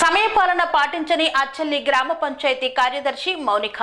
సమయపాలన పాటించని అచ్చల్లి గ్రామ పంచాయతీ కార్యదర్శి మౌనిక.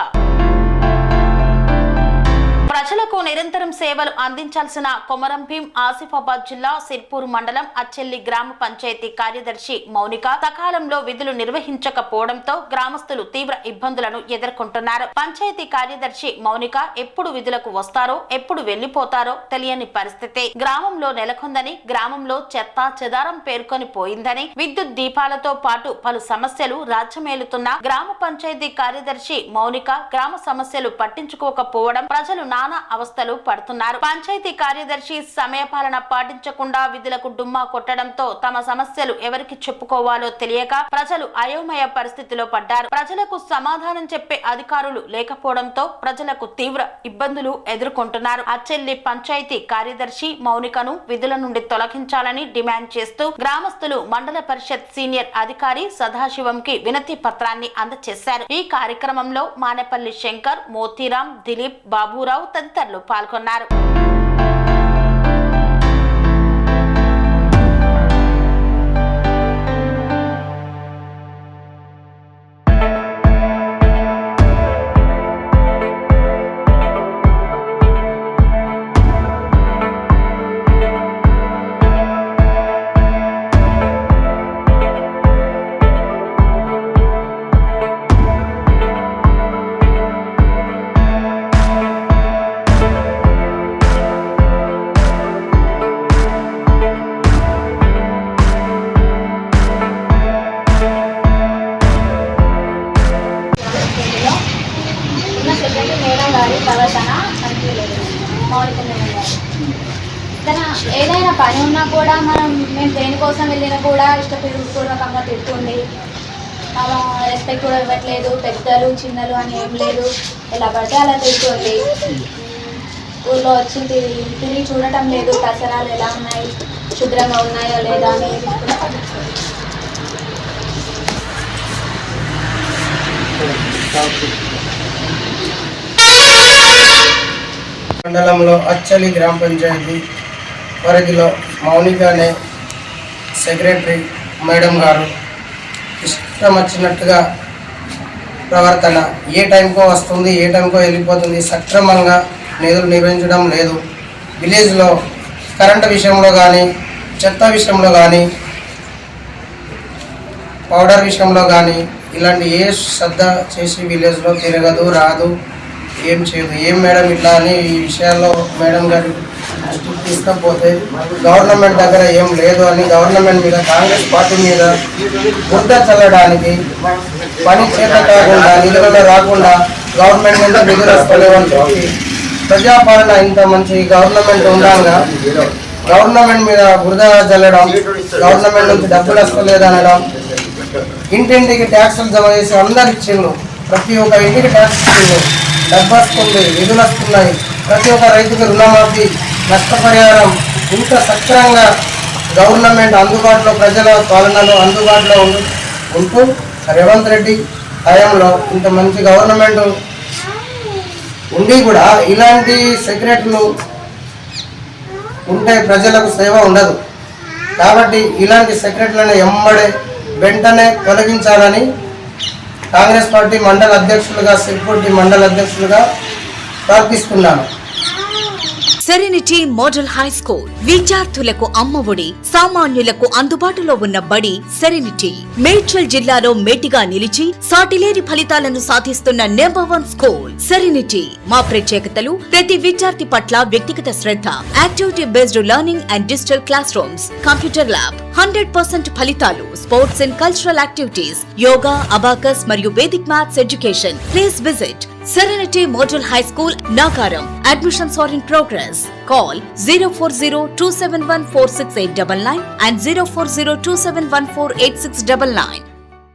ప్రజలకు నిరంతరం సేవలు అందించాల్సిన కొమరంభీం ఆసిఫాబాద్ జిల్లా సిర్పూర్ మండలం అచ్చెల్లి గ్రామ పంచాయతీ కార్యదర్శి మౌనిక సకాలంలో విధులు నిర్వహించకపోవడంతో గ్రామస్తులు తీవ్ర ఇబ్బందులను ఎదుర్కొంటున్నారు. పంచాయతీ కార్యదర్శి మౌనిక ఎప్పుడు విధులకు వస్తారో ఎప్పుడు వెళ్లిపోతారో తెలియని పరిస్థితి గ్రామంలో నెలకొందని, గ్రామంలో చెత్త చెదారం పేర్కొని పోయిందని, విద్యుత్ దీపాలతో పాటు పలు సమస్యలు రాజ్యమేలుతున్న గ్రామ పంచాయతీ కార్యదర్శి మౌనిక గ్రామ సమస్యలు పట్టించుకోకపోవడం ప్రజలు నానా అవస్థలు పడుతున్నారు. పంచాయతీ కార్యదర్శి సమయపాలన పాటించకుండా విధులకు డుమ్మా కొట్టడంతో తమ సమస్యలు ఎవరికి చెప్పుకోవాలో తెలియక ప్రజలు అయోమయ పరిస్థితిలో పడ్డారు. ప్రజలకు సమాధానం చెప్పే అధికారులు లేకపోవడంతో ప్రజలకు తీవ్ర ఇబ్బందులు ఎదుర్కొంటున్నారు. అచ్చెల్లి పంచాయతీ కార్యదర్శి మౌనికను విధుల నుండి తొలగించాలని డిమాండ్ చేస్తూ గ్రామస్తులు మండల పరిషత్ సీనియర్ అధికారి సదాశివంకి వినతి పత్రాన్ని అందజేశారు. ఈ కార్యక్రమంలో మానేపల్లి శంకర్, మోతీరాం, దిలీప్, బాబురావు తదితరులు పాల్గొన్నారు. ఏదైనా పని ఉన్నా కూడా మేము దేనికోసం వెళ్ళినా కూడా ఇష్టపూర్వకంగా తిడుతుంది. రెస్పెక్ట్ కూడా ఇవ్వట్లేదు. పెద్దలు చిన్నలు అని ఏం లేదు, ఎలా పడితే అలా తిడుతుంది. ఊళ్ళో వచ్చి తిరిగి చూడటం లేదు, కసరాలు ఎలా ఉన్నాయి, శుభ్రంగా ఉన్నాయో లేదా అని. మండలంలో అచ్చలి గ్రామ పంచాయతీ పరిధిలో మౌనిక అనే సెక్రటరీ మేడం గారు ఇష్టం వచ్చినట్టుగా ప్రవర్తన, ఏ టైంకో వస్తుంది, ఏ టైంకో వెళ్ళిపోతుంది, సక్రమంగా నిధులు నిర్వహించడం లేదు. విలేజ్లో కరెంటు విషయంలో కానీ, చెత్త విషయంలో కానీ, పౌడర్ విషయంలో కానీ ఇలాంటి ఏ శ్రద్ధ చేసి విలేజ్లో తిరగదు, రాదు, ఏం చేయదు. ఏం మేడం ఇట్లా అని ఈ విషయాల్లో మేడం గారి తీసుకపోతే గవర్నమెంట్ దగ్గర ఏం లేదు అని గవర్నమెంట్ మీద, కాంగ్రెస్ పార్టీ మీద బుద్ధ చల్లడానికి, పని చేత కాకుండా నిధులలో రాకుండా గవర్నమెంట్ మీద నిధులు వస్తలేవు అని చెప్పి ప్రజాపాలన ఇంత మంచి గవర్నమెంట్ ఉండగా గవర్నమెంట్ మీద బురద చల్లడం, గవర్నమెంట్ నుంచి డబ్బులు వస్తలేదు అనడం, ఇంటింటికి ట్యాక్సులు జమ చేసి అందరు ఇచ్చిండ్రు, ప్రతి ఒక్క ఇంటికి ట్యాక్స్ ఇచ్చిండ్రు, డబ్బు వస్తుంది, నిధులు వస్తున్నాయి, ప్రతి ఒక్క రైతుకి రుణమాఫీ, నష్టపరిహారం, ఇంత సక్రమంగా గవర్నమెంట్ అందుబాటులో, ప్రజల పాలనలో అందుబాటులో ఉంటూ రేవంత్ రెడ్డి హయాంలో ఇంత మంచి గవర్నమెంట్ ఉండి కూడా ఇలాంటి సెక్రటరీలు ఉంటే ప్రజలకు సేవ ఉండదు. కాబట్టి ఇలాంటి సెక్రటరీలను వెంటనే తొలగించాలని కాంగ్రెస్ పార్టీ మండల అధ్యక్షులుగా, సిర్పూర్ మండల అధ్యక్షులుగా ప్రార్థిస్తున్నాను. సెరెనిటీ మోడల్ హై స్కూల్ విద్యార్థులకు అమ్మఒడి, సామాన్యులకు అందుబాటులో ఉన్న బడి సెరెనిటీ. మేడ్చల్ జిల్లాలో మేటిగా నిలిచి సాటిలేని ఫలితాలను సాధిస్తున్న నంబర్ 1 స్కూల్ సెరెనిటీ. మా ప్రత్యేకతలు ప్రతి విద్యార్థి పట్ల వ్యక్తిగత శ్రద్ధ, activity based learning and digital classrooms, computer lab, 100% ఫలితాలు, sports and cultural activities, yoga, abacus మరియు Vedic maths education. Please visit Serenity Model High School, Nagaram. Admissions are in progress. Call 040-271-46899 and 040-271-48699.